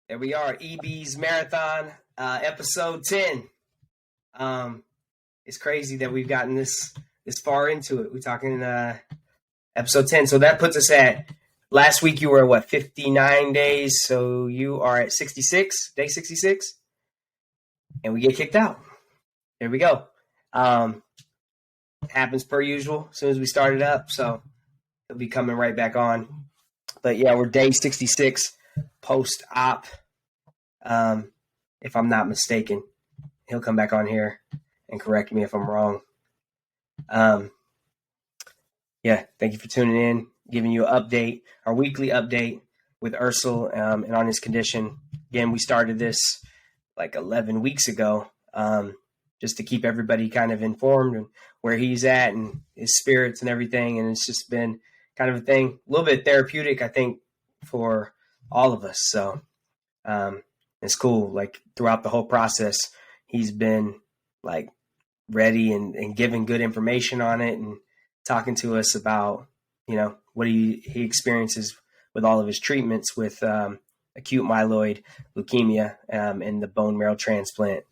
There we are, EB's Marathon, episode 10. It's crazy that we've gotten this far into it. We're talking episode 10. So that puts us at, last week you were, 59 days? So you are at 66, day 66? And we get kicked out. There we go. Happens per usual as soon as we started up. So it'll be coming right back on. But yeah, we're day 66 post-op. If I'm not mistaken, he'll come back on here and correct me if I'm wrong. Yeah, thank you for tuning in, giving you an update, our weekly update with Ercil and on his condition. Again, we started this like 11 weeks ago, just to keep everybody kind of informed and where he's at and his spirits and everything. And it's just been kind of a thing, a little bit therapeutic, I think, for all of us. So it's cool. Like throughout the whole process, he's been like ready and giving good information on it and talking to us about, what he experiences with all of his treatments with acute myeloid leukemia and the bone marrow transplant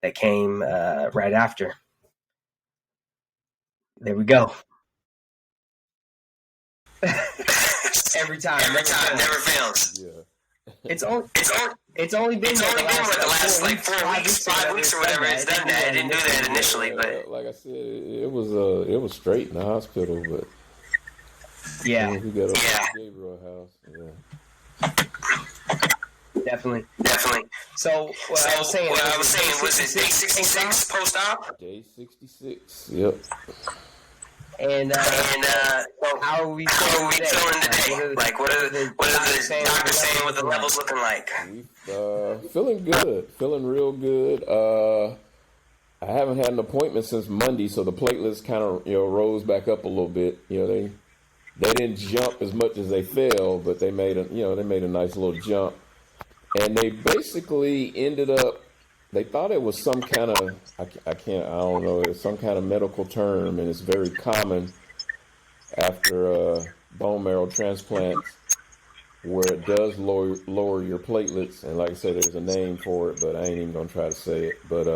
that came right after. There we go. Every time, never fails. Yeah. It's only been the last like 5 weeks or whatever. It's done that. I didn't do that initially, but like I said, it was straight in the hospital, but yeah, we got to Gabriel House. Yeah, definitely. So what I was saying was it day 66 post-op? Day 66. Yep. And how are we feeling today? Like, what are the doctors saying? What the levels looking like? Feeling good. Feeling real good. I haven't had an appointment since Monday, so the platelets kind of rose back up a little bit. They didn't jump as much as they fell, but they made a nice little jump, and they basically ended up. They thought it was some kind of, I don't know, it's some kind of medical term, and it's very common after bone marrow transplants where it does lower your platelets. And like I said, there's a name for it, but I ain't even going to try to say it. But,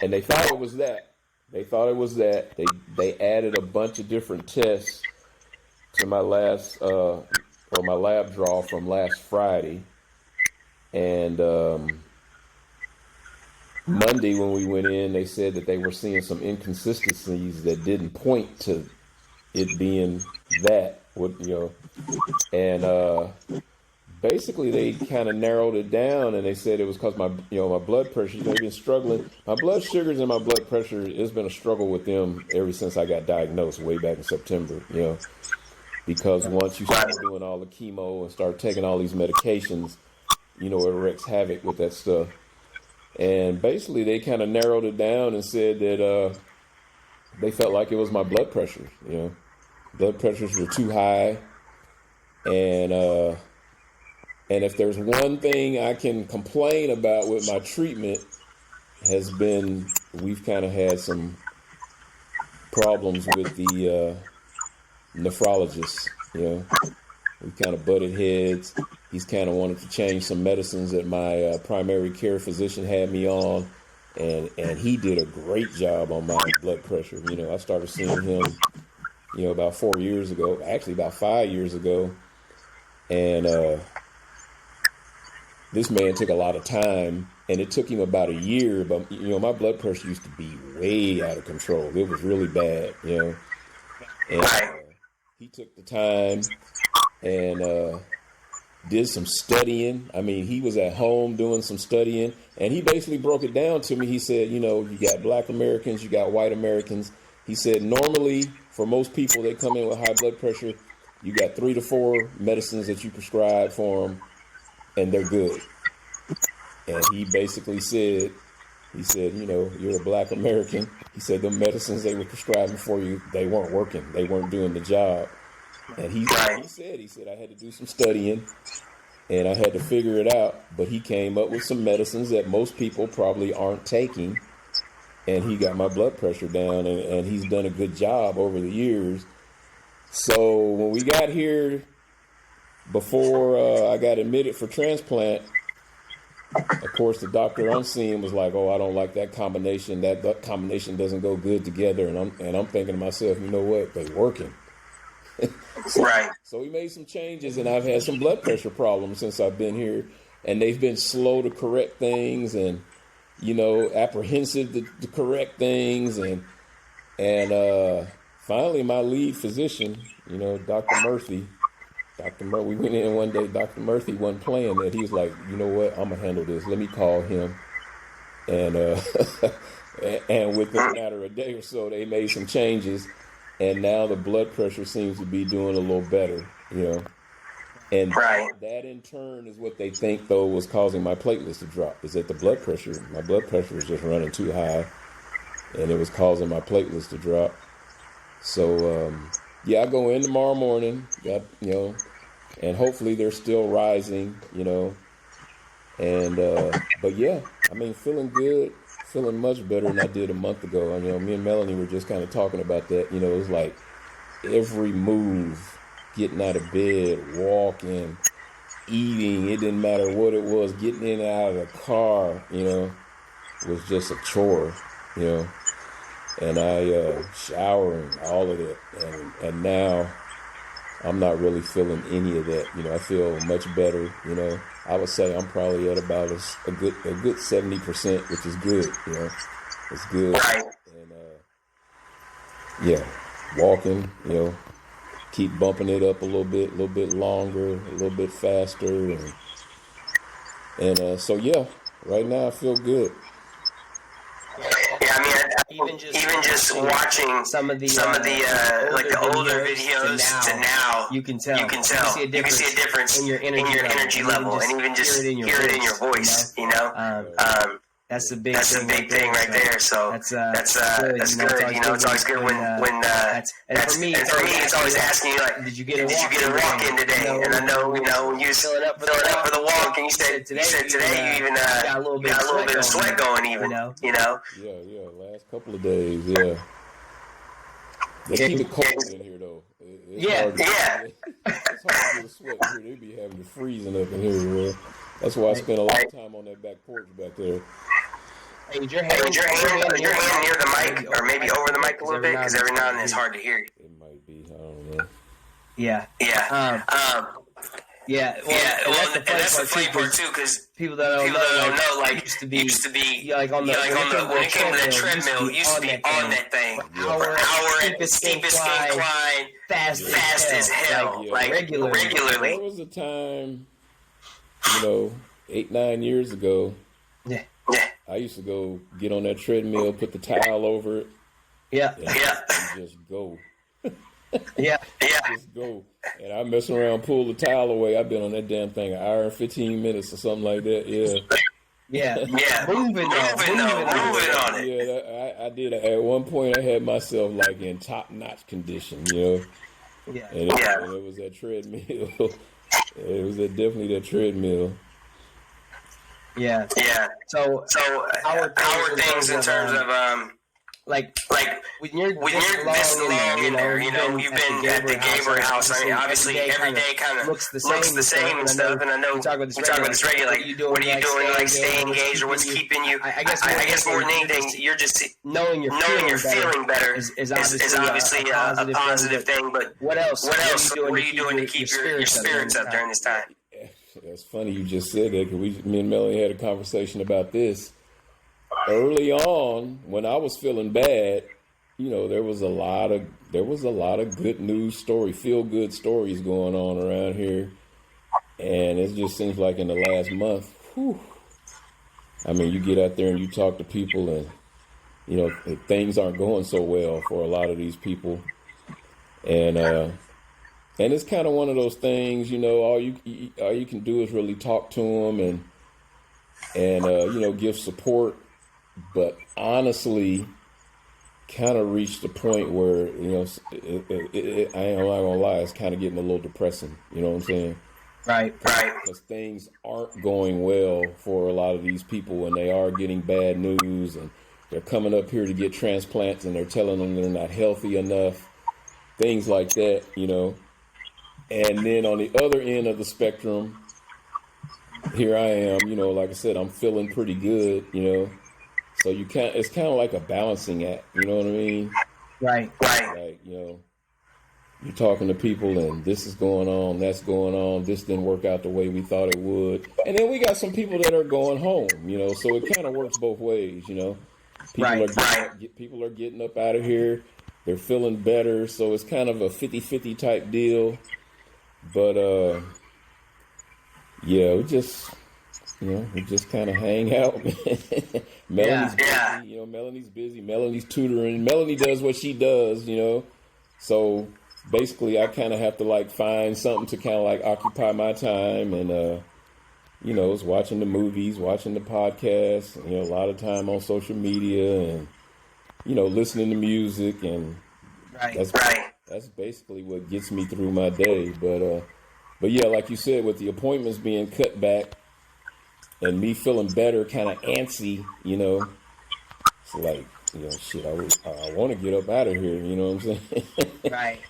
and they thought it was that. They added a bunch of different tests to my my lab draw from last Friday. And, Monday when we went in, they said that they were seeing some inconsistencies that didn't point to it being that, and basically they kind of narrowed it down, and they said it was because my blood pressure. They've been struggling. My blood sugars and my blood pressure, it's been a struggle with them ever since I got diagnosed way back in September. Because once you start doing all the chemo and start taking all these medications, it wreaks havoc with that stuff. And basically, they kind of narrowed it down and said that they felt like it was my blood pressure. Blood pressures were too high, and if there's one thing I can complain about with my treatment, has been we've kind of had some problems with the nephrologist. We kind of butted heads. He's kind of wanted to change some medicines that my primary care physician had me on, and he did a great job on my blood pressure. I started seeing him, about 4 years ago, actually about 5 years ago, and this man took a lot of time, and it took him about a year, but, my blood pressure used to be way out of control. It was really bad, and he took the time and did some studying. I mean, he was at home doing some studying, and he basically broke it down to me. He said, you got black Americans, you got white Americans. He said, normally, for most people, they come in with high blood pressure. You got 3 to 4 medicines that you prescribe for them, and they're good. And he basically said, you're a black American. He said, the medicines they were prescribing for you, they weren't working. They weren't doing the job. And he said I had to do some studying and I had to figure it out. But he came up with some medicines that most people probably aren't taking. And he got my blood pressure down, and he's done a good job over the years. So when we got here before I got admitted for transplant, of course, the doctor I'm seeing was like, "Oh, I don't like that combination. That combination doesn't go good together." And I'm thinking to myself, you know what? They working. Right. So we made some changes, and I've had some blood pressure problems since I've been here, and they've been slow to correct things, and apprehensive to correct things, and finally, my lead physician, Dr. Murphy. We went in one day. Dr. Murphy wasn't playing that. He was like, "You know what? I'm gonna handle this. Let me call him." And and within a matter of a day or so, they made some changes, and now the blood pressure seems to be doing a little better. And that in turn is what they think though was causing my platelets to drop. Is that my blood pressure was just running too high, and it was causing my platelets to drop. So I go in tomorrow morning. And hopefully they're still rising, and, but yeah, I mean, feeling good, feeling much better than I did a month ago. Me and Melanie were just kind of talking about that. It was like every move, getting out of bed, walking, eating, it didn't matter what it was, getting in and out of the car, was just a chore, and I, showering, all of it. And now I'm not really feeling any of that. I feel much better. I would say I'm probably at about a good 70%, which is good. It's good. And walking. Keep bumping it up a little bit longer, a little bit faster, and so right now I feel good. Yeah, I mean, even just watching some of the like the older videos to now, you can tell. You can see a difference in your energy level, and even just hear it in your voice. That's the big thing right there. So that's good. It's always good when and for me, it's always asking you like, did you get a walk in today? And I know when you was filling up for the walk, and you said today you even got a little bit of sweat going even. Yeah. Last couple of days, yeah. They keep it cold in here though. It's hard to get a sweat in here. They be having it freezing up in here, man. That's why I spent a lot of time on that back porch back there. Hey, your hand near the mic, or maybe over the mic a little bit, because every now and then it's hard to hear you. It might be. I don't know. Yeah. Well, that's the funny part too, because people that don't know, like used to be like when it came to that treadmill, used to be on that thing for hour, steepest incline, fast as hell, like regularly. There was a time, 8-9 years ago. Yeah. I used to go get on that treadmill, put the towel over it. And just go. Just go. And I mess around, pull the towel away. I've been on that damn thing an hour and 15 minutes or something like that. Moving on it. Yeah, I did. At one point, I had myself like in top-notch condition, And it was that treadmill. It was definitely that treadmill. Yeah. So our things in terms of like when you're this long in there, you've been at the Gabriel House. I mean, obviously every day kind of looks the same and stuff. And I know we talk about this regularly. Like, what are you doing to like stay engaged, or what's keeping you? I guess more than anything, you're just knowing you're feeling better is obviously a positive thing. But what else? What are you doing to keep your spirits up during this time? That's funny you just said that, because me and Melanie had a conversation about this. Early on, when I was feeling bad, there was a lot of good news feel good stories going on around here. And it just seems like in the last month, I mean, you get out there and you talk to people, and things aren't going so well for a lot of these people. And it's kind of one of those things, all you can do is really talk to them and give support. But honestly, kind of reached the point where, I ain't gonna lie, it's kind of getting a little depressing. You know what I'm saying? Right. Because things aren't going well for a lot of these people, and they are getting bad news, and they're coming up here to get transplants, and they're telling them they're not healthy enough, things like that, And then on the other end of the spectrum, here I am, like I said, I'm feeling pretty good, So it's kind of like a balancing act, you know what I mean? Right. Like, you're talking to people and this is going on, that's going on, this didn't work out the way we thought it would. And then we got some people that are going home, so it kind of works both ways, People are getting up out of here. They're feeling better. So it's kind of a 50-50 type deal. But, we just kind of hang out. Melanie's busy, Melanie's busy. Melanie's tutoring. Melanie does what she does, So basically I kind of have to like find something to kind of like occupy my time. And, it's watching the movies, watching the podcasts, a lot of time on social media and, listening to music. And that's basically what gets me through my day. But yeah, like you said, with the appointments being cut back and me feeling better, kind of antsy, it's like, shit, I want to get up out of here, you know what I'm saying? Right.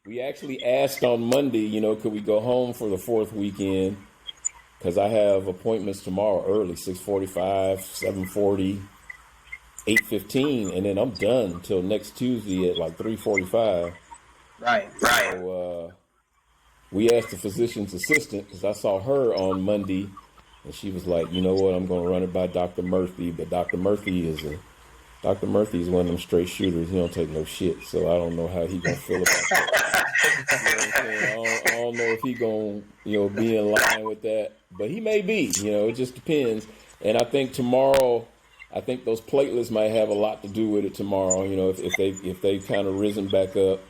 We actually asked on Monday, could we go home for the fourth weekend? Because I have appointments tomorrow early, 6:45, 7:40, 8:15, and then I'm done until next Tuesday at like 3:45. Right. So we asked the physician's assistant, because I saw her on Monday, and she was like, you know what, I'm going to run it by Dr. Murphy. But Dr. Murphy is one of them straight shooters. He don't take no shit. So I don't know how he going to feel about that. I don't know if he going to, be in line with that. But he may be, it just depends. And I think tomorrow, those platelets might have a lot to do with it tomorrow, if they kind of risen back up.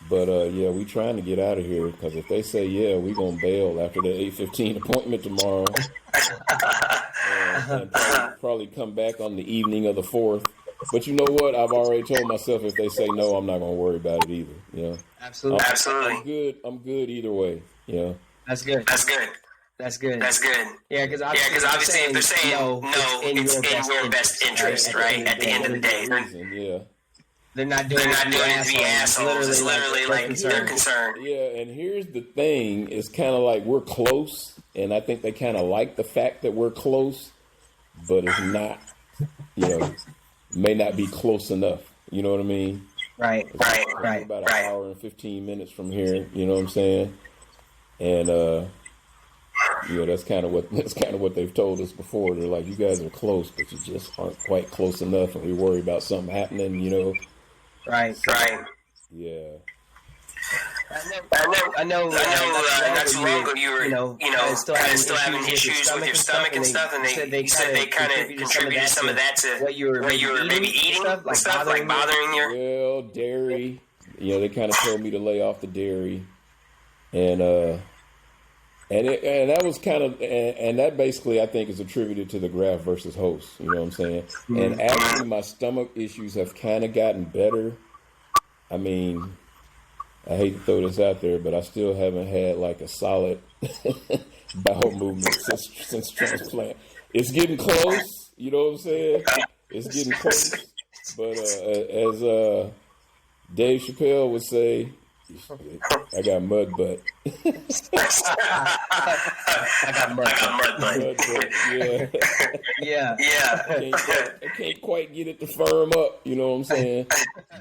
But, we trying to get out of here, because if they say, we going to bail after the 8:15 appointment tomorrow, and probably come back on the evening of the 4th. But you know what? I've already told myself if they say no, I'm not going to worry about it either. Absolutely. I'm good either way. That's good. Yeah, because obviously if they're saying no, it's in your best interest, right? At the end of the day. They're not doing it to be assholes. It's literally like they're concerned. Yeah, and here's the thing. It's kind of like we're close, and I think they kind of like the fact that we're close, but it's not, may not be close enough. You know what I mean? Right. About an hour and 15 minutes from here, you know what I'm saying? And, that's kind of what they've told us before. They're like, you guys are close, but you just aren't quite close enough, and we worry about something happening, Right. Yeah. I know. Not too long ago, you were, still having issues with your stomach and stuff, and you said they kind of contributed some of that to what you were maybe eating and stuff, like bothering your. Well, dairy. They kind of told me to lay off the dairy, and that was kind of, and that basically I think is attributed to the graft versus host. You know what I'm saying? Mm-hmm. And actually, my stomach issues have kind of gotten better. I mean, I hate to throw this out there, but I still haven't had like a solid bowel movement since transplant. It's getting close. You know what I'm saying? It's getting close. But as Dave Chappelle would say, I got mud butt. I got mud butt. Yeah. I can't quite get it to firm up, you know what I'm saying?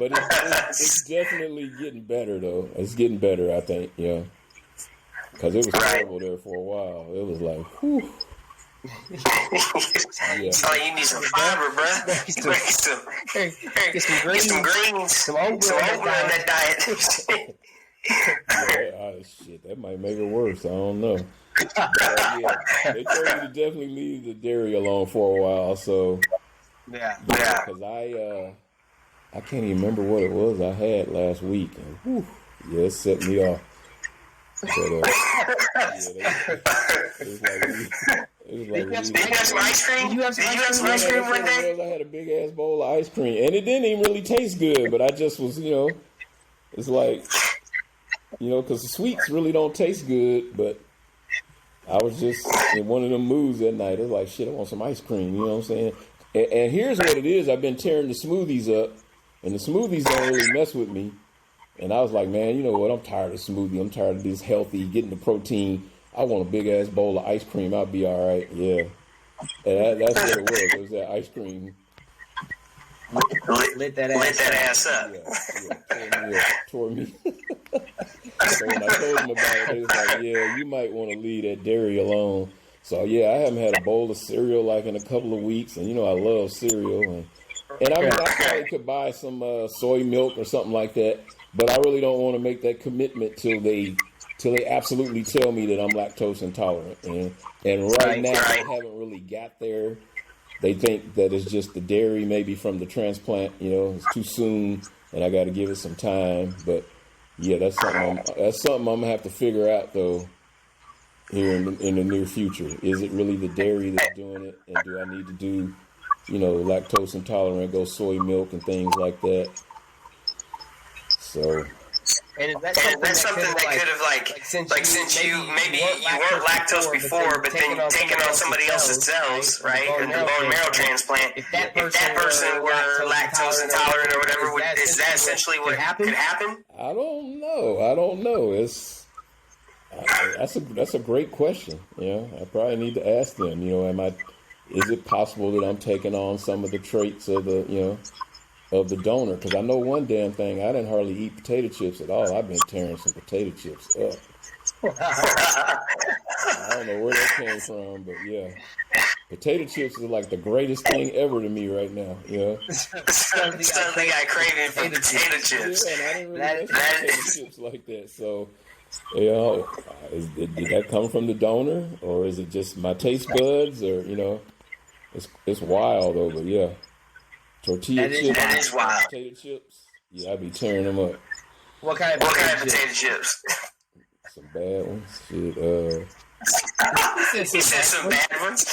But it's definitely getting better, though. It's getting better, I think, because it was terrible there for a while. It was like, whew. So you need some fiber, bro. Get some greens, some oatmeal on that diet. Shit, that might make it worse. I don't know. But, they told me to definitely leave the dairy alone for a while. So because I can't even remember what it was I had last week, and it set me off. But, it was like did you have some ice cream? Did you have some ice cream one day? I had a big ass bowl of ice cream, and it didn't even really taste good. But I just was, it's like, because the sweets really don't taste good. But I was just in one of them moods that night. It was like, shit, I want some ice cream. You know what I'm saying? And here's what it is: I've been tearing the smoothies up, and the smoothies don't really mess with me. And I was like, man, you know what? I'm tired of smoothie. I'm tired of this healthy, getting the protein. I want a big ass bowl of ice cream. I'll be all right. Yeah. And that's what it was. It was that ice cream. Lit that ass up. Yeah, tore me. So when I told them about it, they was like, yeah, you might want to leave that dairy alone. So yeah, I haven't had a bowl of cereal like in a couple of weeks, and you know I love cereal, and I mean I probably could buy some soy milk or something like that, but I really don't want to make that commitment till they absolutely tell me that I'm lactose intolerant, and right now I haven't really got there. They think that it's just the dairy, maybe from the transplant. You know, it's too soon, and I got to give it some time. But yeah, that's something I'm gonna have to figure out though. Here in the near future, is it really the dairy that's doing it, and do I need to do, you know, lactose intolerant, go soy milk and things like that? So. And that's something that could have since you weren't lactose before, but then taking on somebody else's cells, right? And the bone marrow transplant. If that person were lactose intolerant or whatever, is that essentially what could happen? I don't know. That's a great question. You know, I probably need to ask them. You know, is it possible that I'm taking on some of the traits of the donor? Because I know one damn thing, I didn't hardly eat potato chips at all. I've been tearing some potato chips up. I don't know where that came from, but yeah. Potato chips is like the greatest thing ever to me right now, you know? Suddenly got craving for potato chips. Yeah, and I didn't really like potato chips like that, so... You know, did that come from the donor, or is it just my taste buds, or you know, it's wild though. But yeah, tortilla chips, that is wild. Potato chips, yeah, I'd be tearing them up. What kind of potato chips? Some bad ones. Shit. He said some bad ones.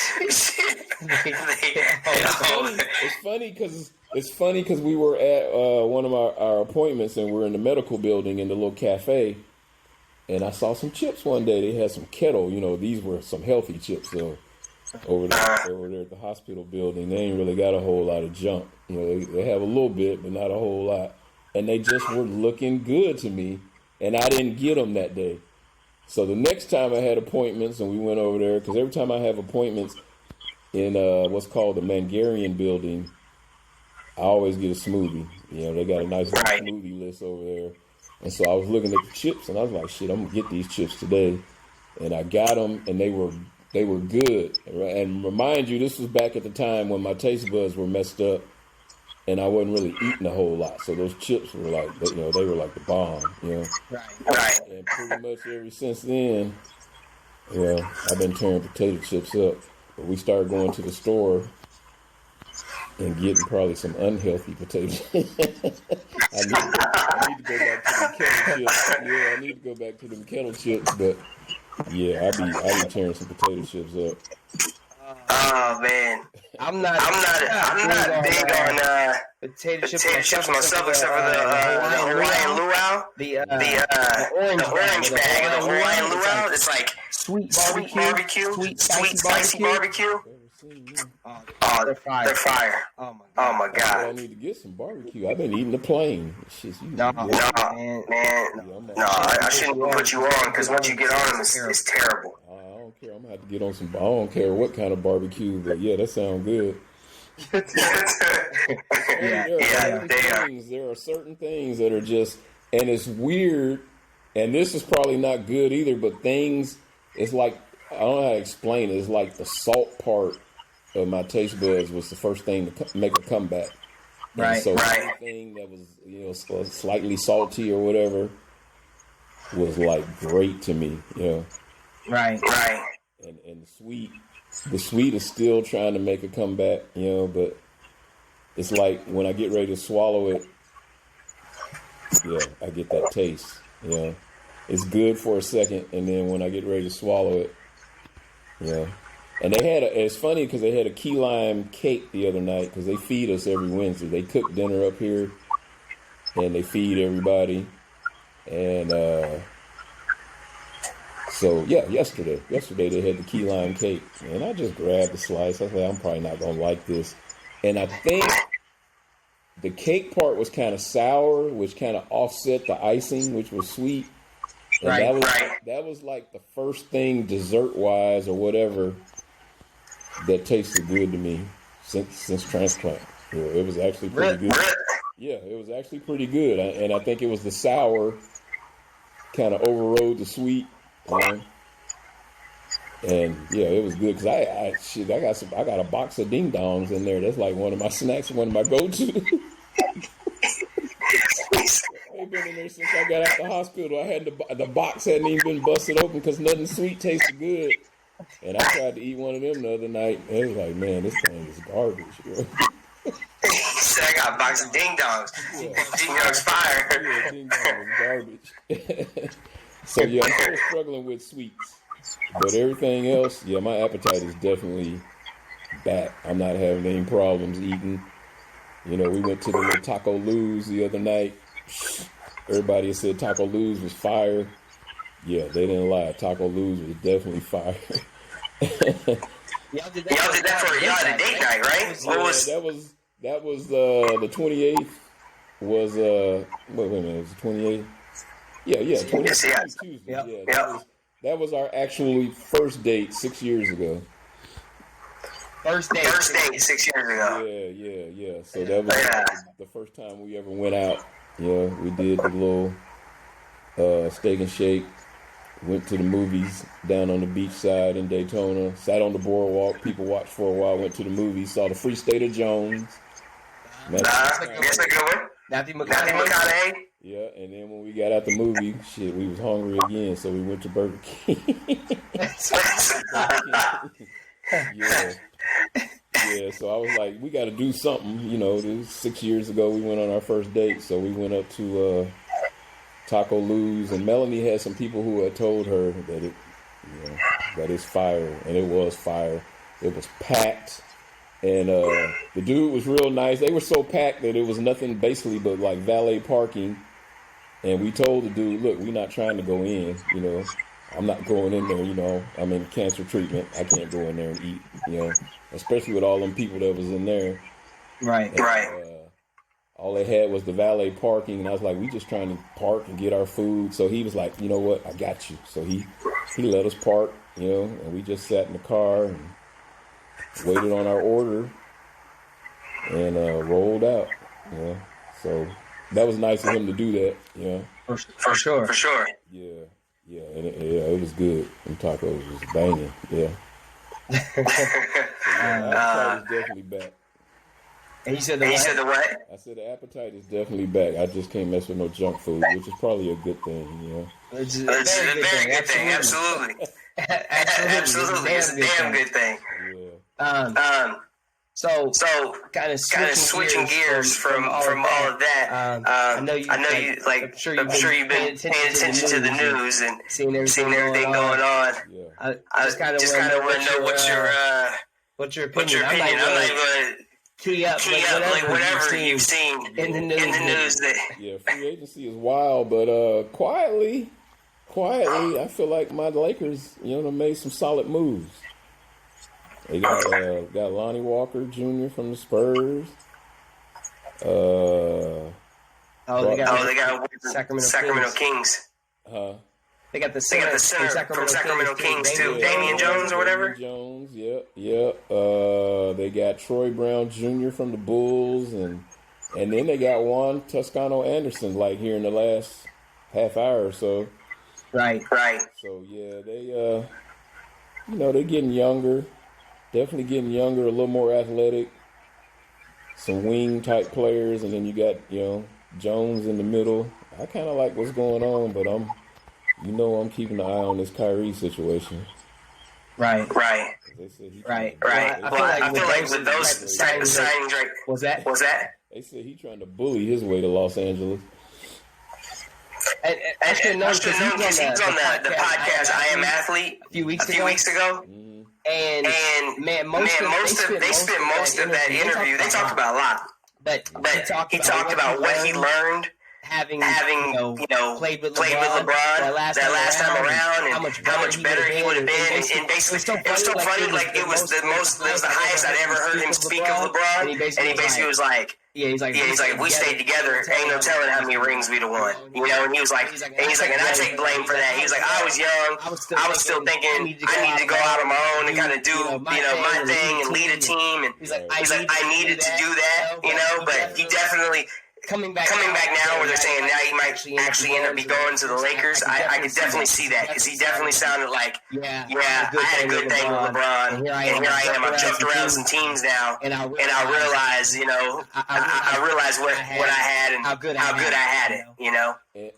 It's funny because we were at one of our appointments, and we're in the medical building in the little cafe. And I saw some chips one day. They had some kettle. You know, these were some healthy chips. So over there at the hospital building, they ain't really got a whole lot of junk. You know, they have a little bit, but not a whole lot. And they just were looking good to me. And I didn't get them that day. So the next time I had appointments and we went over there, because every time I have appointments in what's called the Mangarian building, I always get a smoothie. You know, they got a nice little smoothie list over there. And so I was looking at the chips, and I was like, shit, I'm going to get these chips today. And I got them, and they were good. And remind you, this was back at the time when my taste buds were messed up, and I wasn't really eating a whole lot. So those chips were like, you know, they were like the bomb, you know. Right. And pretty much ever since then, you know, I've been tearing potato chips up. But we started going to the store and getting probably some unhealthy potatoes. I need to go back to them kettle chips. Yeah, I need to go back to them kettle chips. But yeah, I be tearing some potato chips up. Oh man, I'm not big on potato chips myself, except for the Hawaiian luau, the orange bag of the Hawaiian luau. It's like sweet barbecue, sweet spicy barbecue. Oh, they're fire. Oh my god. I need to get some barbecue. I've been eating the plain. Man. I shouldn't put you on, because once you get on them, it's terrible. I don't care. I'm gonna have to get on some. I don't care what kind of barbecue, but yeah, that sounds good. There are certain things that are just, and it's weird, and this is probably not good either, but things, it's like, I don't know how to explain it. It's like the salt part of my taste buds was the first thing to make a comeback. Right. So anything that was, you know, slightly salty or whatever was like great to me, you know. Right. And the sweet is still trying to make a comeback, you know, but it's like when I get ready to swallow it, yeah, I get that taste, you know. It's good for a second, and then when I get ready to swallow it, yeah. And it's funny because they had a key lime cake the other night, because they feed us every Wednesday. They cook dinner up here, and they feed everybody. And so, yeah, yesterday they had the key lime cake. And I just grabbed a slice. I was like, I'm probably not going to like this. And I think the cake part was kind of sour, which kind of offset the icing, which was sweet. And that was like the first thing dessert wise or whatever that tasted good to me since Transplant. Yeah, it was actually pretty good. Yeah, it was actually pretty good, and I think it was the sour kind of overrode the sweet. And yeah, it was good because I got a box of ding dongs in there. That's like one of my snacks, one of my go-to. They've been in there since I got out the hospital. I had the box hadn't even been busted open because nothing sweet tasted good. And I tried to eat one of them the other night. And it was like, man, this thing is garbage. You know? He said, I got a box of ding dongs. Yeah. Ding dongs fire. Yeah, ding dongs garbage. So yeah, I'm still struggling with sweets. But everything else, yeah, my appetite is definitely back. I'm not having any problems eating. You know, we went to the little Taco Lou's the other night. Everybody said Taco Lou's was fire. Yeah, they didn't lie. Taco Lou's was definitely fire. Y'all did that for y'all had a date night, right? What was that was the 28th was wait a minute, it was the 28th? Yeah, 28th. Yes. Tuesday. Yeah, that was our actually first date 6 years ago. First date 6 years ago. Yeah. So that was the first time we ever went out. Yeah, we did the little steak and shake. Went to the movies down on the beach side in Daytona. Sat on the boardwalk. People watched for a while. Went to the movies. Saw the Free State of Jones. That's a good one. Matthew McConaughey. Yeah, and then when we got out the movie, shit, we was hungry again, so we went to Burger King. Yeah, so I was like, we got to do something. You know, this was 6 years ago we went on our first date, so we went up to Taco Lou's, and Melanie had some people who had told her that that it's fire, and it was fire. It was packed, and the dude was real nice. They were so packed that it was nothing basically but like valet parking. And we told the dude, look, we're not trying to go in, you know. I'm not going in there, you know. I'm in cancer treatment. I can't go in there and eat, you know, especially with all them people that was in there. Right. And, all they had was the valet parking, and I was like, we just trying to park and get our food. So he was like, you know what, I got you. So he let us park, you know, and we just sat in the car and waited on our order and rolled out, you know. So that was nice of him to do that, you know. For sure. Yeah, and it was good. Them tacos was banging, yeah. So, the appetite is definitely back. And you said the what? I said the appetite is definitely back. I just can't mess with no junk food, which is probably a good thing, you know. It's a very good thing. Absolutely. It's a damn good thing. Yeah. So kind of switching gears from all of that. I know you I'm sure you've been paying attention to the news and seeing everything going on. Yeah. I just kind of want to know what's your opinion. I'm not going to key up like whatever you've seen in the news. Yeah, free agency is wild, but quietly, I feel like my Lakers, you know, made some solid moves. They got Lonnie Walker Jr. from the Spurs. They got Sacramento Kings. They got the center from Sacramento Kings too. Damian Jones or whatever. Jones, yeah. They got Troy Brown Jr. from the Bulls, and then they got Juan Toscano Anderson like here in the last half hour or so. Right. So yeah, they they're getting younger. Definitely getting younger, a little more athletic. Some wing type players, and then you got, you know, Jones in the middle. I kind of like what's going on, but I'm keeping an eye on this Kyrie situation. Right. Well, I feel like with those signings, right? Was that? They said he's trying to bully his way to Los Angeles. I should have known because he's on the podcast I Am Athlete a few weeks ago. Mm-hmm. And they spent most of that interview. They talked about a lot, but he talked about what he learned, having played with LeBron that last time around, and how much better he would have been. And basically, it was so funny. Like it was the highest I'd ever heard him speak of LeBron. And he basically was like, he's like, if we stayed together, ain't no telling how many rings we'd have won. And he was like, and I take blame for that. He was like, I was young, I was still thinking I need to go out on my own and kind of do my thing and lead a team. And he's like, I needed to do that, but he definitely. Coming back now where they're saying now he might actually end up going to the Lakers, I could definitely see that because he definitely sounded like, I had a good thing with LeBron, and here I am. I've jumped around some teams now, and I realize, I realize what I had and how good I had it,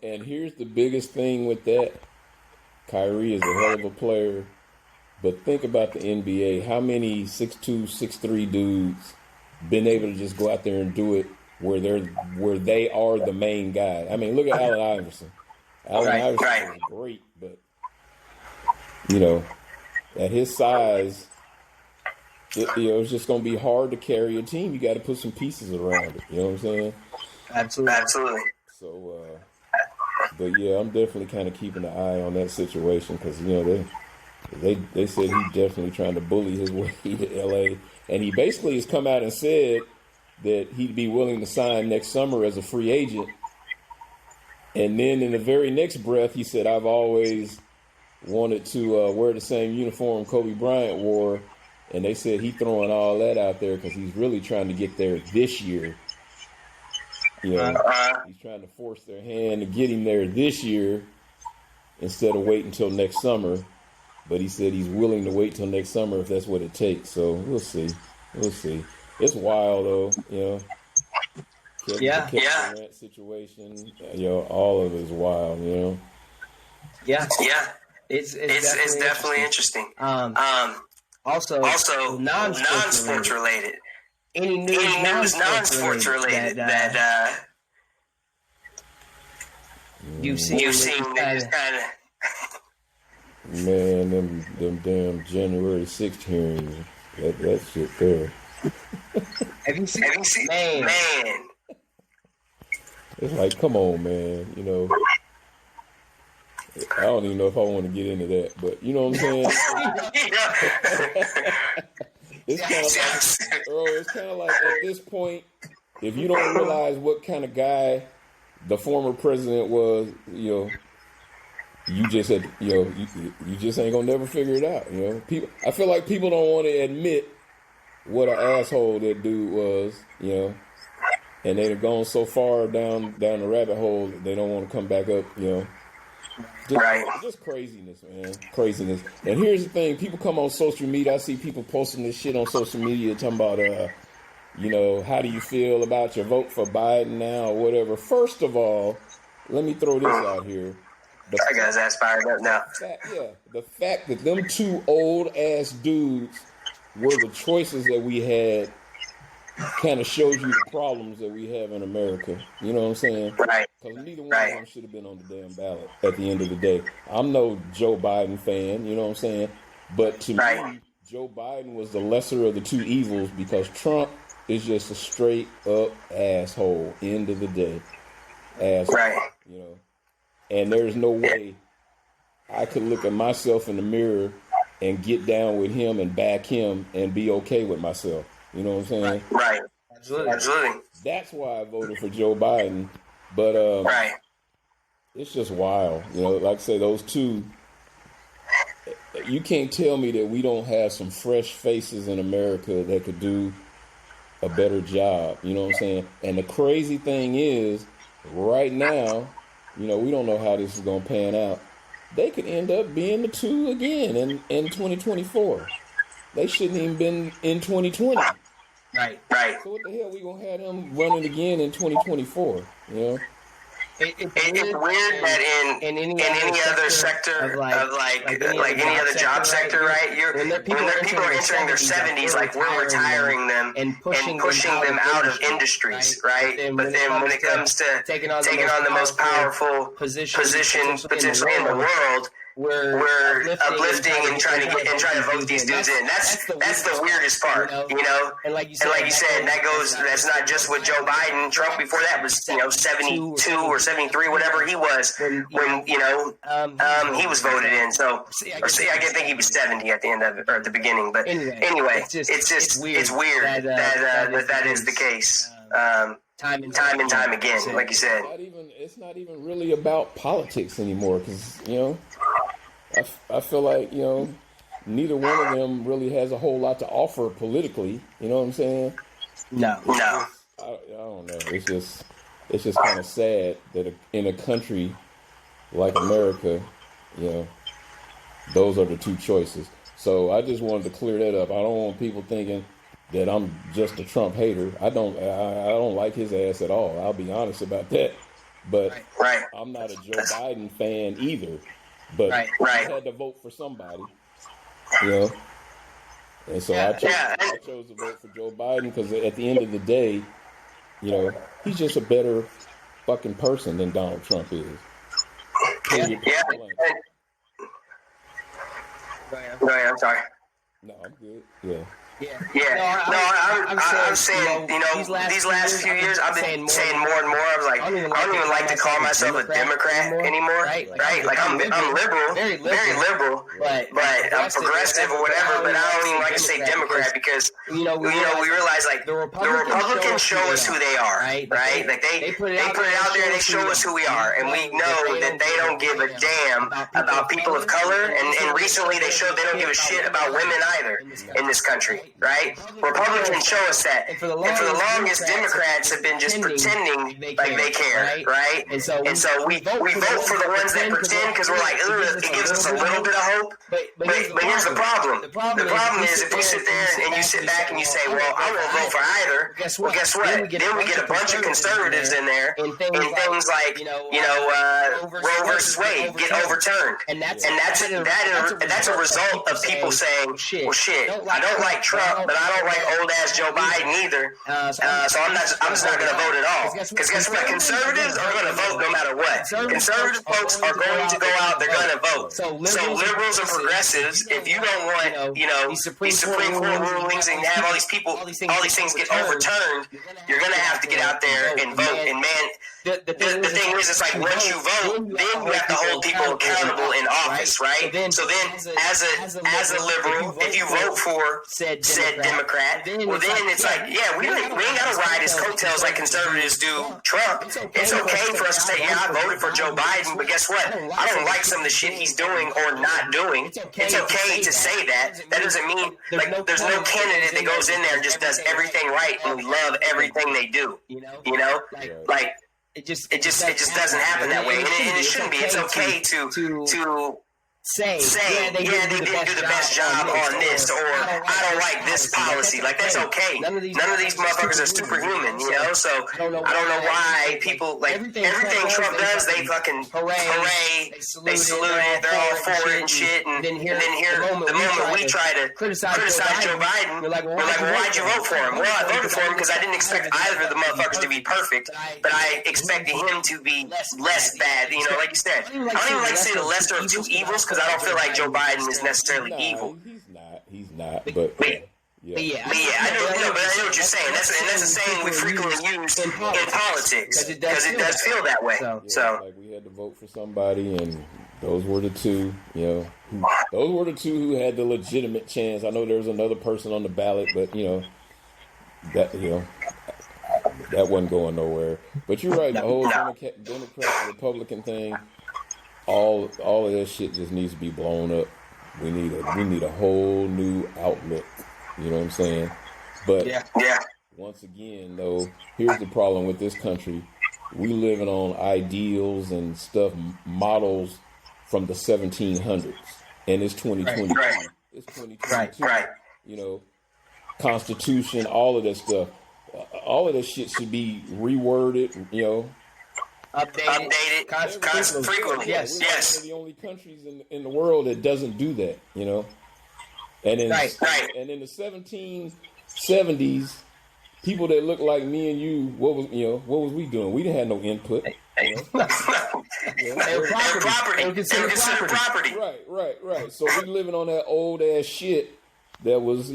And here's the biggest thing with that: Kyrie is a hell of a player, but think about the NBA. How many 6'2", 6'3" dudes been able to just go out there and do it? Where they are the main guy. I mean, look at Allen Iverson. Iverson is great, but at his size, it's just going to be hard to carry a team. You got to put some pieces around it. You know what I'm saying? Absolutely. So, but yeah, I'm definitely kind of keeping an eye on that situation because they said he's definitely trying to bully his way to LA, and he basically has come out and said that he'd be willing to sign next summer as a free agent. And then in the very next breath, he said, I've always wanted to wear the same uniform Kobe Bryant wore. And they said he's throwing all that out there because he's really trying to get there this year. He's trying to force their hand to get him there this year instead of waiting until next summer. But he said he's willing to wait till next summer if that's what it takes. So we'll see. It's wild though, Kevin Durant situation, all of it is wild, Yeah. It's definitely interesting. Also non-sports related. Any news non-sports related that you've seen that is kind of. Man, them damn January 6th hearings, that shit there. Have you seen? Man. It's like, come on, man. I don't even know if I want to get into that, but you know what I'm saying? It's kind of like at this point, if you don't realize what kind of guy the former president was, you just had, you just ain't gonna never figure it out. People, I feel like people don't want to admit what an asshole that dude was, and they've gone so far down the rabbit hole that they don't want to come back up, Just craziness, man. Craziness. And here's the thing, people come on social media, I see people posting this shit on social media talking about, how do you feel about your vote for Biden now or whatever. First of all, let me throw this out here. I got his ass fired up now. The fact that them two old-ass dudes were the choices that we had kind of shows you the problems that we have in America. You know what I'm saying? Right. Because neither one of them should have been on the damn ballot at the end of the day. I'm no Joe Biden fan, you know what I'm saying? But to me, Joe Biden was the lesser of the two evils because Trump is just a straight up asshole, end of the day. Asshole. Right. And there's no way I could look at myself in the mirror and get down with him and back him and be okay with myself. You know what I'm saying? Right. Absolutely. That's why I voted for Joe Biden. But it's just wild. Like I say, those two, you can't tell me that we don't have some fresh faces in America that could do a better job. You know what I'm saying? And the crazy thing is, right now, we don't know how this is going to pan out. They could end up being the two again in 2024. They shouldn't even been in 2020. Right. So what the hell we gonna have them running again in 2024? It's weird that in any other sector of like any other job sector, right? When people are entering their 70s, like we're retiring them and pushing them out of industries, right? But then when it comes to taking on the most powerful position potentially in the world, we're uplifting and trying to vote these dudes in. That's the weirdest part, you know. And like you said, that's not just with Joe Biden. Trump before that was 72 or 73, whatever he was when he was voted in. So I think he was 70 at the end of it, or at the beginning. But anyway, it's weird that is the case. Time and time again, like you said. It's not even really about politics anymore, because I feel like neither one of them really has a whole lot to offer politically. You know what I'm saying? No. I don't know. It's just kind of sad that in a country like America, those are the two choices. So I just wanted to clear that up. I don't want people thinking that I'm just a Trump hater. I don't like his ass at all. I'll be honest about that. But I'm not a Joe Biden fan either. But I had to vote for somebody, And so I chose to vote for Joe Biden because at the end of the day, he's just a better fucking person than Donald Trump is. Yeah. Go ahead, I'm sorry. No, I'm good. Yeah. Yeah. I'm saying, these last few years, I've been saying more and more. I was like, I don't even like to call myself a Democrat anymore, right? Like I'm liberal, very liberal, but I'm progressive or whatever. But I don't even like to say Democrat because we realize like the Republicans show us who they are, right? Like they put it out there and they show us who we are, and we know that they don't give a damn about people of color. And recently they showed they don't give a shit about women either in this country. Right? Republicans show us that. And for the longest, Democrats have been just pretending like they care, right? And so we vote for the ones that pretend because we're like, it gives us a little bit of hope. But here's the problem. The problem is if you sit there and you sit back and you say, well, I won't vote for either, well, guess what? Then we get a bunch of conservatives in there and things like, Roe versus Wade get overturned. And that's a result of people saying, well, shit, I don't like Trump, but I don't like old ass Joe Biden either. So I'm just not going to vote at all. Because guess what? Conservatives are going to vote no matter what. Conservative folks are going to go out. They're going to vote. So liberals and progressives, if you don't want, these Supreme Court rulings and have all these things get overturned, you're going to have to get out there and vote. And man, the thing is, it's like once you vote, then you have to hold people accountable in office, right? So then, as a liberal, if you vote for said Democrat, well then it's like, yeah, we ain't got to ride his coattails like conservatives do Trump. It's okay for us to say, yeah, I voted for Joe Biden, but guess what? I don't like some of the shit he's doing or not doing. It's okay to say that. That doesn't mean, like, there's no candidate that goes in there and just does everything right and we love everything they do. Like, it just doesn't happen that way, and it shouldn't be. It's okay to say they didn't do the best job on this, or I don't like this policy. Like, that's okay. None of these motherfuckers are superhuman, So I don't know why people, like, everything Trump does, they fucking hooray, they salute it, they're all for it and shit. And then here, the moment we try to criticize Joe Biden, we're like, well, why'd you vote for him? Well, I voted for him because I didn't expect either of the motherfuckers to be perfect, but I expected him to be less bad. Like you said, I don't even like to say the lesser of two evils, because I don't feel like Joe Biden is necessarily evil. He's not. But yeah, I know what you're saying. That's a saying we frequently use in politics because it does feel that way. So like, we had to vote for somebody, and those were the two. Those were the two who had the legitimate chance. I know there was another person on the ballot, but that wasn't going nowhere. But you're right. The whole Democrat Republican thing. All of that shit just needs to be blown up. We need a whole new outlook. You know what I'm saying? But once again, though, here's the problem with this country: we living on ideals and stuff, models from the 1700s, and it's 2022. It's 2022. Right. Constitution, all of that stuff, all of that shit should be reworded. Updated, frequently. Yes. We're one of the only countries in the world that doesn't do that, And in the 1770s, people that look like me and you, what was we doing? We didn't have no input. Property. They were considered property. Right. So we living on that old ass shit that was,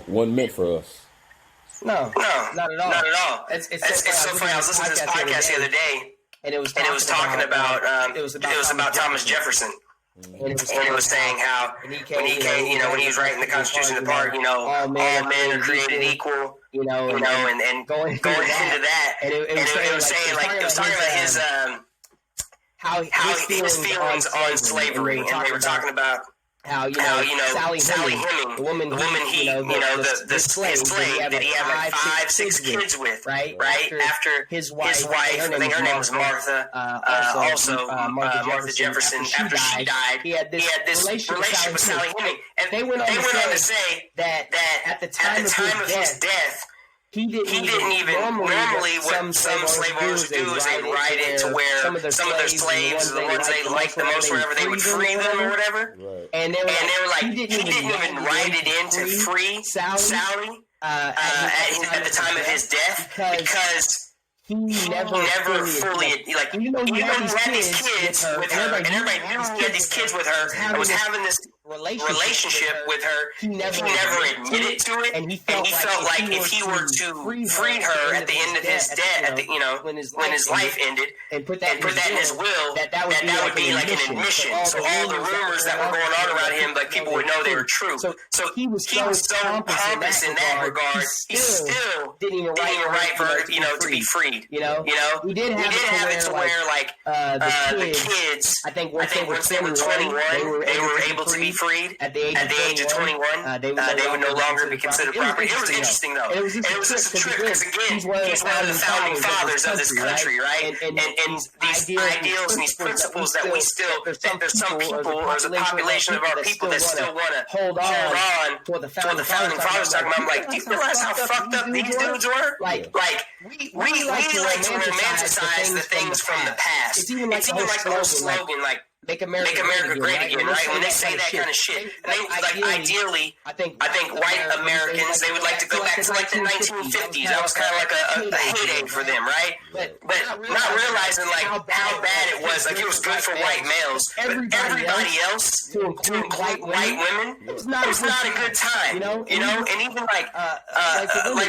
wasn't meant for us. No, not at all. It's so funny. I was listening to this podcast the other day, and it was talking about it was about Thomas Jefferson. And it was saying how when he came, when he was writing the Constitution of the Part, all men are created equal, and going into that, and it was saying like it was talking about his how his feelings on slavery, and they were talking about how Sally Heming, the woman he the slave that he had like 5-6 kids with, right after his wife, I think her name was Martha, also Martha Jefferson. After she died, he had this relationship with Sally Heming, and they went on to say that at the time of his death, he didn't even normally what some slave owners do is they write it to where some of their slaves, the ones they liked the most, wherever they would free them or whatever. Right. And they were like, he didn't even write it in to free Sally at the time of his dedeath because he never fully like even though he had these kids with her, and everybody knew he had these kids with her and was having this relationship with her, he never admitted to it, and he felt like if he were to free her at the end of his death, when his life ended, and put that in his will, that would be like an admission. So all the rumors that were going on about him, like people would know they were true. So he was so pompous in that regard. He still didn't even write for her, to be freed. He did have it to where like the kids, I think once they were 21, they were able to be freed at the age of 21. They would no longer be considered property. It was interesting though. It was just a trip because again, he's one of the founding fathers of this country, right? And these ideals and these principles that we still, there's some people, or there's a population of our people that still want to hold on to what the founding fathers talking about. I'm like, do you realize how fucked up these dudes were? Like we like to romanticize the things from the past. It's even like the whole slogan, like Make America great again, right? When they say that kind of shit, ideally, I think white Americans, they would like to go back to like the 1950s. That was kind of like a heyday for them, right? But not realizing like how bad it was. Like it was good for white males, but everybody else, to include white women, it was not a good time. And even like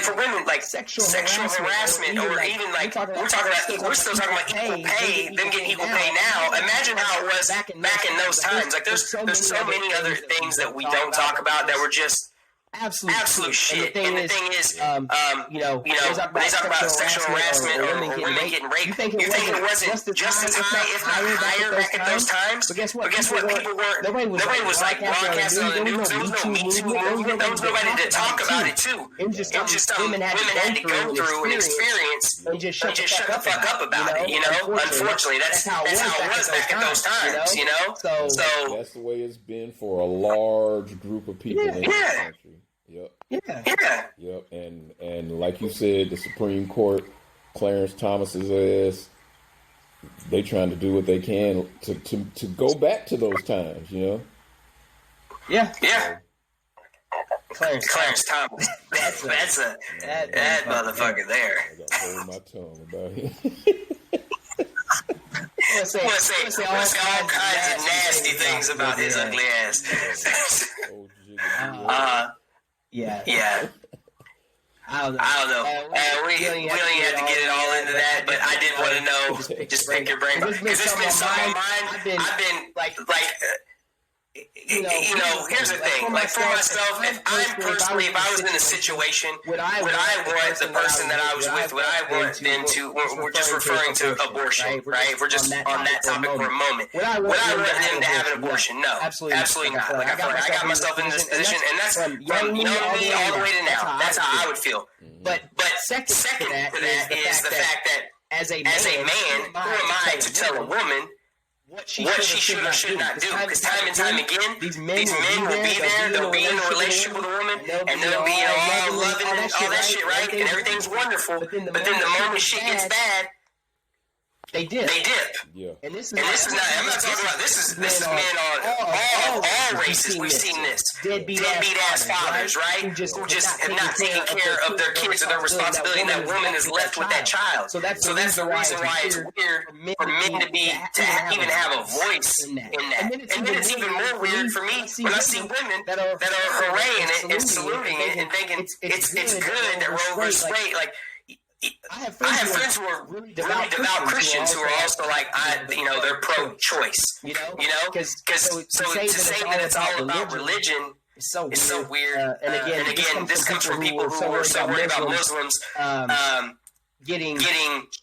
for women, like sexual harassment, or even like we're still talking about equal pay, them getting equal pay now. Imagine how it was back in those times. Like there's so many other things that we don't talk about that were just absolute shit. And the thing is, when they talk about sexual harassment or women getting raped, you think it wasn't just as high, if not higher, back at those times? But guess what? People weren't. Nobody was like broadcasting on the news. There was no Me Too movement. There was nobody to talk about it too. It was just something women had to go through and experience, and just shut the fuck up about it. Unfortunately, that's how it was back at those times. So that's the way it's been for a large group of people in this country. Yep. And like you said, the Supreme Court, Clarence Thomas's ass, they trying to do what they can to go back to those times, Yeah. Clarence Thomas. That's that motherfucker there. I got to hold my tongue about him. Say all kinds of nasty things about his ugly ass. Yeah. I don't know. We don't even have to get it all into that, but I did want to know, just pick your brain, because it's been something on mine. I've been like, here's the thing. Like for myself, if I was in a situation, would I want the person that I was with? Would I want them to? We're just referring to abortion, right? We're just on that topic for a moment. Would I want them to have an abortion? No, absolutely not. Like I feel like I got myself in this position, and that's from young me all the way to now. That's how I would feel. But second to that is the fact that as a man, who am I to tell a woman what she should or should not do? Because time and time again, these men will be there, they'll be in a relationship with a woman, and they'll be all loving and all that shit, right? And everything's wonderful. But then the moment shit gets bad, They dip. Yeah. And this is not. I'm not talking about this. Is men on all races. We've seen this. Deadbeat ass fathers, right? Who just have not taken care of their kids or their responsibility, and that woman is left with that child. So that's the reason why it's weird for men to even have a voice in that. And then it's even more weird for me when I see women that are hooraying and saluting it and thinking it's good that Roe versus Wade, like. I have friends who are really devout Christians who are also like, they're pro-choice. You know, because to say that it's all about religion is so weird. And again, this comes from people who are so worried about Muslims getting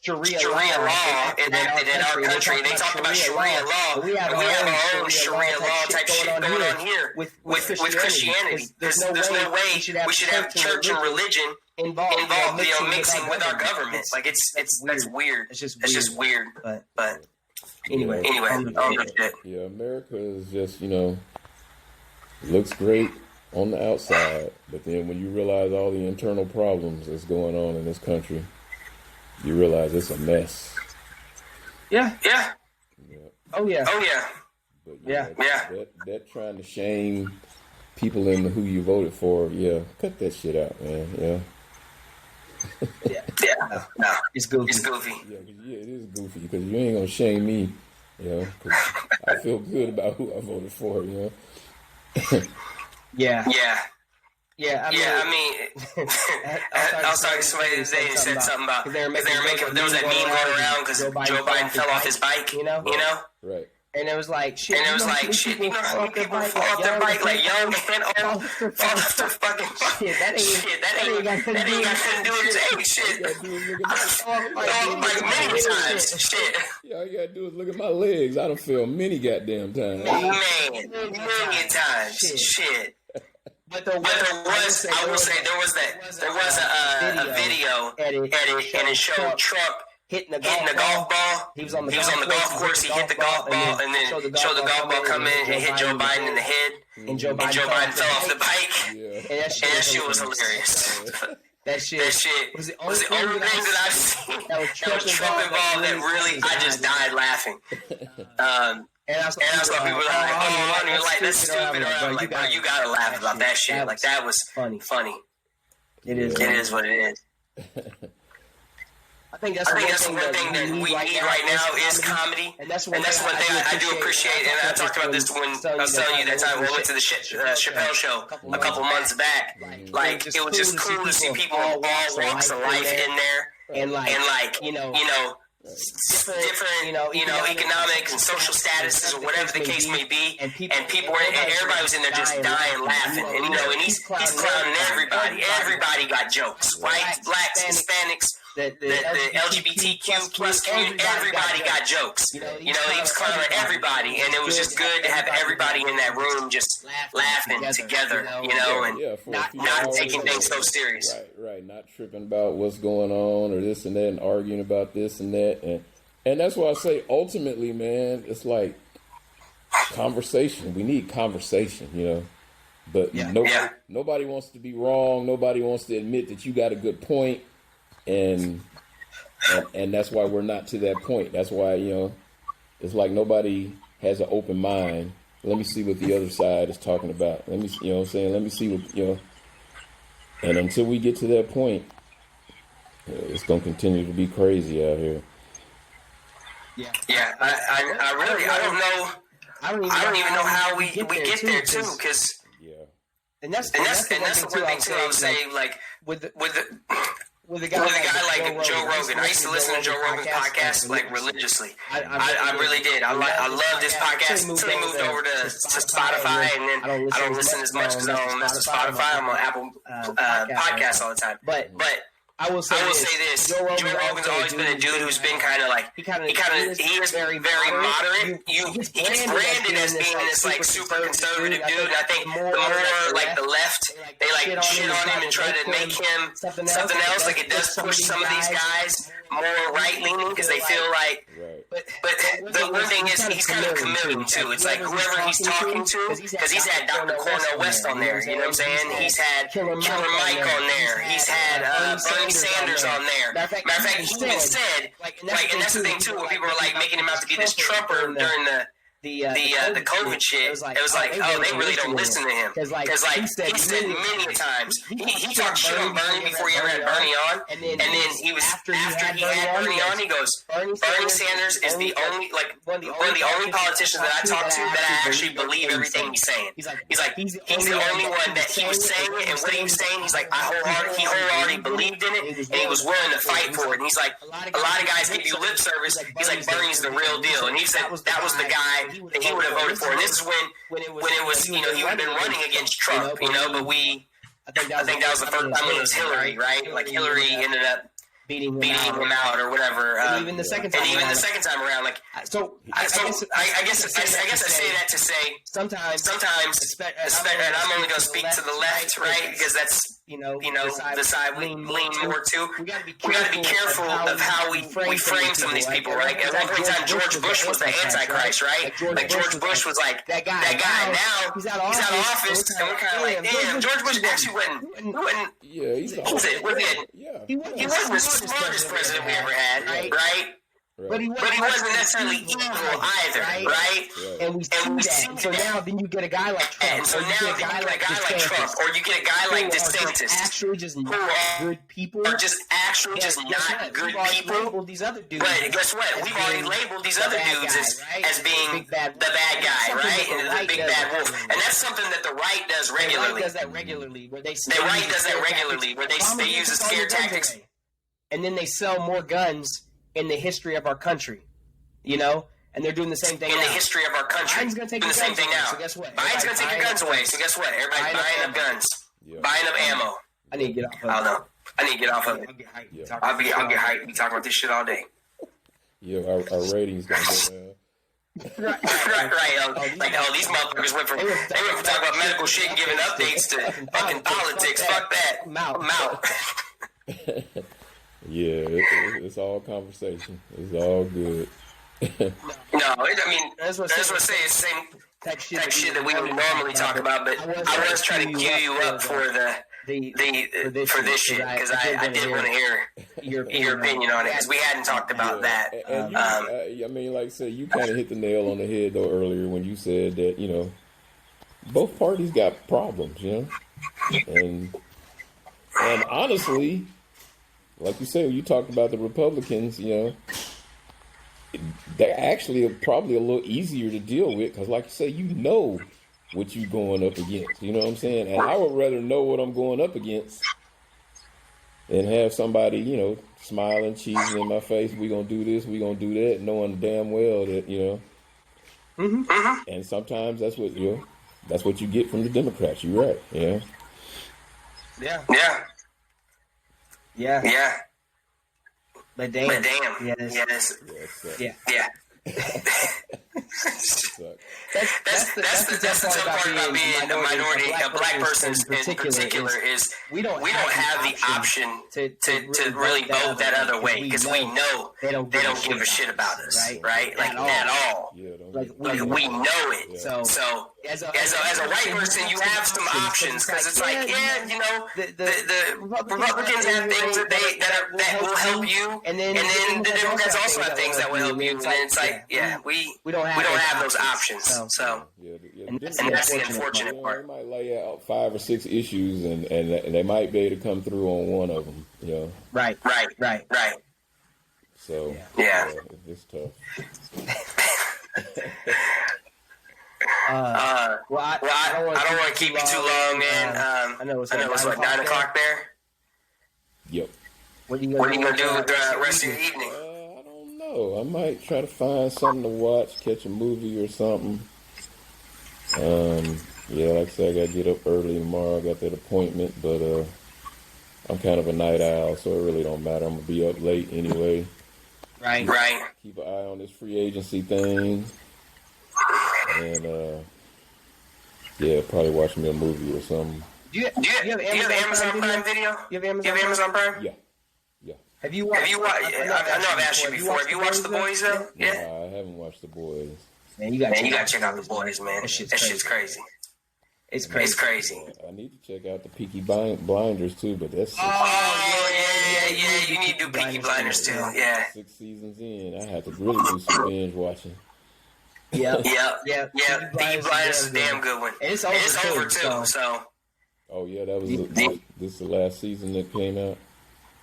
Sharia law enacted in our country. They talk about Sharia law, and we have our own Sharia law type shit going on here with Christianity. There's no way we should have church and religion involved, mixing with our government. Like that's weird. It's just weird. But anyway, yeah, America is just looks great on the outside, but then when you realize all the internal problems that's going on in this country, you realize it's a mess. Yeah. Oh yeah. But that trying to shame people in who you voted for, cut that shit out, man. No, it's goofy. Yeah, it is goofy because you ain't gonna shame me, 'cause I feel good about who I voted for, Yeah. I mean, I was talking to somebody today and said something about there was that meme going around because Joe Biden fell off his bike, Right. And it was like, shit. You know how many people fall off their bike, like young men fall off their fucking bike. That ain't got nothing to do with his age. Shit. I fall off my bike many times. Shit. Yeah, all you gotta do is look at my legs. I don't feel many goddamn times. Man, million times. Shit. But there was a video edit, and it showed Trump hitting the golf ball. He was on the golf course. He hit the golf ball, and then showed the golf ball come in and hit Joe Biden in the head. And Joe Biden fell off the bike. Yeah. And that shit was hilarious. That shit was the only thing that I've seen that was Trump involved that really I just died laughing. And I saw people like, that's stupid. Or I'm like, bro, you gotta laugh about that shit. Like, that was funny. It is what it is. I think that's one thing that we need right now is comedy. And that's one thing I do appreciate. And I talked about this when I was telling you that time we went to the Chappelle show a couple months back. Like, it was just cool to see people of all walks of life in there. And different economic and social statuses or whatever the case may be, and people were, and everybody was in there just dying laughing, and he's clowning everybody. Everybody got jokes, whites, blacks, Hispanics, the LGBTQ plus community, everybody got jokes. He was clowning everybody, and it was just good to have everybody in that room just laughing together, and not taking things so serious. Right, not tripping about what's going on or this and that, and arguing about this and that, and that's why I say ultimately, man, it's like conversation. We need conversation, but nobody wants to be wrong. Nobody wants to admit that you got a good point. And that's why we're not to that point. That's why, it's like nobody has an open mind. Let me see what the other side is talking about. Let me, let me see what, and until we get to that point, it's going to continue to be crazy out here. Yeah. I really, I don't know. I don't even know how we get there too. Cause and that's the one thing too. I would say, like, with a guy like Joe Rogan. I used to listen to Joe Rogan's podcast like religiously. I really did. I love this podcast until he moved over to Spotify, and then I don't listen as much because I don't mess with Spotify. I'm on Apple Podcasts all the time. But I will say this: Joe Rogan's always been a dude who's been kind of like he is very moderate. He gets branded as being this like super conservative dude, and I think the more like the left they like shit on him and try to make him something else. Like, it does push some of these guys more right leaning because they feel like. But the one thing is he's kind of a chameleon too. It's like whoever he's talking to, because he's had Dr. Cornel West on there. You know what I'm saying? He's had Killer Mike on there. He's had Bernie Sanders on there. Matter of fact, he even said, like, and that's the thing too, when people were like making him out to be this Trumper during the COVID shit, it was like, oh, they really don't listen to him. Because, like, he said many times, he talked shit on Bernie before he ever had Bernie on, and then he was, after he had Bernie on, he goes, Bernie Sanders is the only, like, one of the only politicians that I talk to that I actually believe everything he's saying. He's like, he's the only one that he was saying it, and what he was saying, he's like, he wholeheartedly believed in it, and he was willing to fight for it. And he's like, a lot of guys give you lip service. He's like, Bernie's the real deal. And he said that was the guy that he would have voted for. And this is when it was, you know, he would have been running against Trump, you know, but I think that was the first time when it was Hillary, right? Like, Hillary ended up beating him out or whatever. And even the second time around, like, so I guess I say that to say sometimes, and I'm only going to speak to the left, right? Because that's, you know, the side we lean more to. We got to be careful of how we frame some of these people, right? At one point in time, George Bush was the Antichrist, right? Like, George Bush was like, that guy now, he's out of office, and we're kind of like, damn, George Bush actually wasn't he wasn't the smartest president we ever had, right? But he wasn't necessarily evil either, right? And we see that. So now then you get a guy like Trump. And so now you get a guy like Trump, or you get a guy like DeSantis, actually just not good people. Are just actually just not good people. These other dudes. But guess what? We've already labeled these other dudes as being the bad guy, right? And the big bad wolf. And that's something that the right does regularly. The right does that regularly, where they use the scare tactics. And then they sell more guns in the history of our country, you know, and they're doing the same thing in the history of our country. Biden's going to take the same thing now. So guess what? Biden's going to take your guns away. So guess what? Everybody's buying up guns, buying up ammo. I need to get off of it. I don't know. I need to get off of it. I'll get hyped. We talking about this shit all day. Yeah, our ratings going to go down. Right. Like, oh, these motherfuckers went from talking about medical shit and giving updates to fucking politics. Fuck that. I'm out. Yeah, it's all conversation. It's all good. That's what I say. It's the same type shit that we would normally talk about, but I was trying to cue you up for this shit, because I did want to hear your opinion on it, because we hadn't talked about that. And I mean, like I said, you kind of hit the nail on the head though earlier when you said that, you know, both parties got problems, you know, and honestly, like you said, when you talked about the Republicans, you know, they're actually probably a little easier to deal with because, like you say, you know what you're going up against. You know what I'm saying? And I would rather know what I'm going up against than have somebody, you know, smiling, cheesing in my face. We're going to do this, we're going to do that, knowing damn well that, you know. Mm-hmm. And sometimes that's what, you know, that's what you get from the Democrats. You're right. Yeah. Yeah. But damn. Yes. Yeah. That's the tough part about being a minority, a black person in particular, is we don't have the option to really vote that other way, because we know they don't give a shit about us, right? Like, at all. Like, we know it. So as a white person, you have some options, because it's like, yeah, you know, the Republicans have things that will help you, and then the Democrats also have things that will help you, and it's like, yeah, we don't have those options. So and that's the unfortunate part. They might lay out 5 or 6 issues, and they might be able to come through on one of them. You know. Right. So it's tough. I don't want to keep you too long, man. I know it's what, 9 o'clock there. Yep. What are you gonna do with the rest of your evening? I don't know. I might try to find something to watch, catch a movie or something. Yeah, like I said, I gotta get up early tomorrow. I got that appointment, but I'm kind of a night owl, so it really don't matter. I'm gonna be up late anyway. Right. Keep an eye on this free agency thing, and probably watch me a movie or something. Do you have Amazon Prime Video? You have Amazon Prime? Yeah. Have you watched? I know I've asked you before. Have you watched The Boys though? Yeah. No, I haven't watched The Boys. Man, you gotta check out The Boys, man. That shit's crazy. It's crazy. I need to check out the Peaky Blinders too, but that's yeah. You need to do Peaky Blinders too. Yeah. 6 seasons in, I have to really do some binge watching. Yeah. Peaky Blinders is a damn good one. And it's over too. So. Oh yeah, that was this is the last season that came out.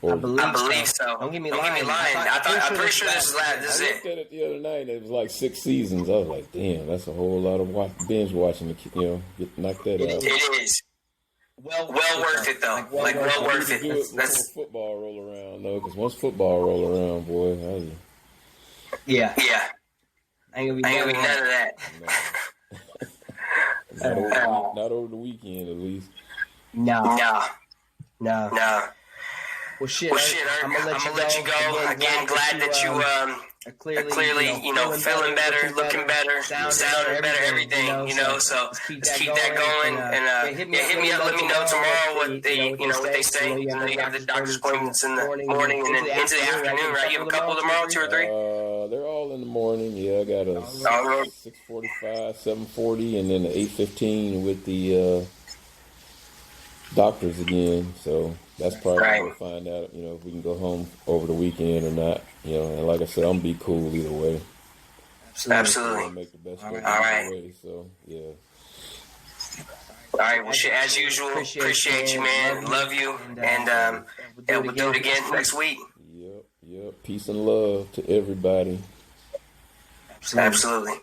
I believe so. Don't get me lying. I'm pretty sure this is it. I looked at it the other night, and it was like 6 seasons. I was like, damn, that's a whole lot of binge watching to get knocked that out. It is. Well worth it though. Like well worth it. That's football roll around though, because once football roll around, boy, yeah. I ain't gonna be none of that. Not over the weekend, at least. No. Well, shit, I'm gonna let you go. Again, glad that you are clearly, feeling better, looking better, sounding better, everything, So let's keep that going. And hit me up. Let me know tomorrow what they say. You have the doctor's appointments in the morning and then into the afternoon, right? You have a couple tomorrow, 2 or 3. They're all in the morning. Yeah, I got a 6:45, 7:40, and then the 8:15 with the doctors again. So. That's probably how we'll find out, if we can go home over the weekend or not. And like I said, I'm going to be cool either way. Absolutely. Make the best all right. Way, so, yeah. All right. Well, shit, as usual, appreciate you, man. Love you. And we'll do it again next week. Yep. Peace and love to everybody. Absolutely.